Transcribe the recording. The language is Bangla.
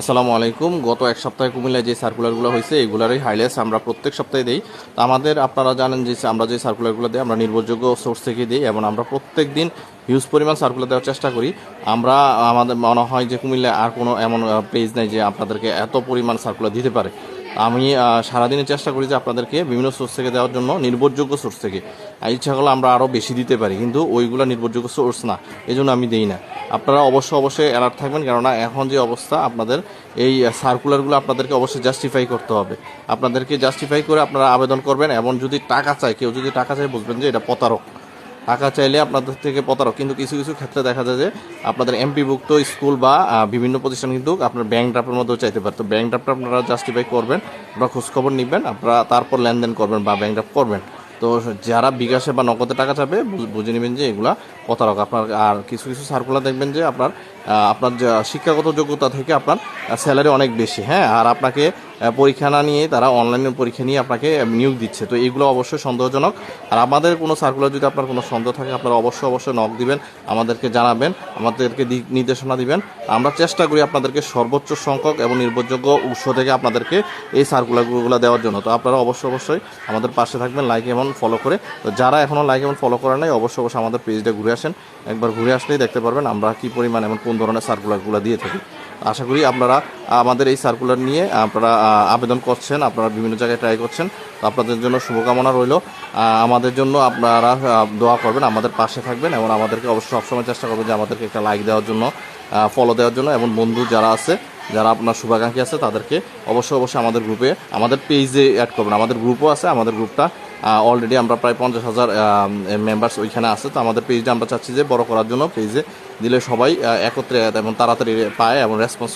আসসালামু আলাইকুম। গত এক সপ্তাহে কুমিল্লায় যে সার্কুলারগুলো হয়েছে এগুলারই হাইলাইটস আমরা প্রত্যেক সপ্তাহে দিই। তো আমাদের আপনারা জানেন যে আমরা যে সার্কুলারগুলো দিই আমরা নির্ভরযোগ্য সোর্স থেকে দিই এবং আমরা প্রত্যেক দিন হিউজ পরিমাণ সার্কুলার দেওয়ার চেষ্টা করি। আমাদের মনে হয় যে কুমিল্লায় আর কোনো এমন পেজ নেই যে আপনাদেরকে এত পরিমাণ সার্কুলার দিতে পারে। আমি সারাদিনে চেষ্টা করি যে আপনাদেরকে বিভিন্ন সোর্স থেকে দেওয়ার জন্য, নির্ভরযোগ্য সোর্স থেকে। ইচ্ছা করলে আমরা আরও বেশি দিতে পারি, কিন্তু ওইগুলো নির্ভরযোগ্য সোর্স না, এই জন্য আমি দিই না। আপনারা অবশ্যই অ্যালার্ট থাকবেন, কেননা এখন যে অবস্থা আপনাদের এই সার্কুলারগুলো আপনাদেরকে অবশ্যই জাস্টিফাই করতে হবে। আপনাদেরকে জাস্টিফাই করে আপনারা আবেদন করবেন। এবং যদি টাকা চায়, কেউ যদি টাকা চায়, বুঝবেন যে এটা প্রতারক। টাকা চাইলে আপনাদের থেকে প্রতারক। কিন্তু কিছু কিছু ক্ষেত্রে দেখা যায় যে আপনাদের এমপিভুক্ত স্কুল বা বিভিন্ন প্রতিষ্ঠান কিন্তু আপনার ব্যাংক ড্রাফটের মধ্যেও চাইতে পারে। তো ব্যাংক ড্রাফট আপনারা জাস্টিফাই করবেন, আপনারা খোঁজখবর নেবেন, আপনারা তারপর লেনদেন করবেন বা ব্যাংক ড্রাফট করবেন। তো যারা বিকাশে বা নগদে টাকা চাবে বুঝে নেবেন যে এগুলা প্রতারক। আপনার আর কিছু কিছু সার্কুলার দেখবেন যে আপনার আপনার শিক্ষাগত যোগ্যতা থেকে আপনার স্যালারি অনেক বেশি, হ্যাঁ, আর আপনাকে পরীক্ষা না নিয়ে তারা অনলাইনে পরীক্ষা নিয়ে আপনাকে নিয়োগ দিচ্ছে। তো এগুলো অবশ্যই সন্দেহজনক। আর আমাদের কোনো সার্কুলার যদি আপনার কোনো সন্দেহ থাকে, আপনারা অবশ্যই নক দিবেন, আমাদেরকে জানাবেন, আমাদেরকে দিক নির্দেশনা দিবেন। আমরা চেষ্টা করি আপনাদেরকে সর্বোচ্চ সংখ্যক এবং নির্ভরযোগ্য উৎস থেকে আপনাদেরকে এই সার্কুলারগুলো দেওয়ার জন্য। তো আপনারা অবশ্যই আমাদের পাশে থাকবেন, লাইক এবং ফলো করে। তো যারা এখনও লাইক এবং ফলো করে নাই, অবশ্যই আমাদের পেজটা ঘুরে আসেন। একবার ঘুরে আসলেই দেখতে পারবেন আমরা কী পরিমাণ এবং কোন ধরনের সার্কুলারগুলো দিয়ে থাকি। আশা করি আপনারা আমাদের এই সার্কুলার নিয়ে আপনারা আবেদন করছেন, আপনারা বিভিন্ন জায়গায় ট্রাই করছেন। তো আপনাদের জন্য শুভকামনা রইল। আমাদের জন্য আপনারা দোয়া করবেন, আমাদের পাশে থাকবেন এবং আমাদেরকে অবশ্যই সবসময় চেষ্টা করবেন যে আমাদেরকে একটা লাইক দেওয়ার জন্য, ফলো দেওয়ার জন্য। এবং বন্ধু যারা আছে, যারা আপনার শুভাকাঙ্ক্ষী আছে, তাদেরকে অবশ্যই আমাদের গ্রুপে, আমাদের পেজে অ্যাড করবেন। আমাদের গ্রুপও আছে, আমাদের গ্রুপটা অলরেডি আমরা প্রায় 50,000 মেম্বার্স ওইখানে আছে। তো আমাদের পেজটা আমরা চাচ্ছি যে বড় করার জন্য, পেজে দিলে সবাই একত্রে এবং তাড়াতাড়ি পায় এবং রেসপন্স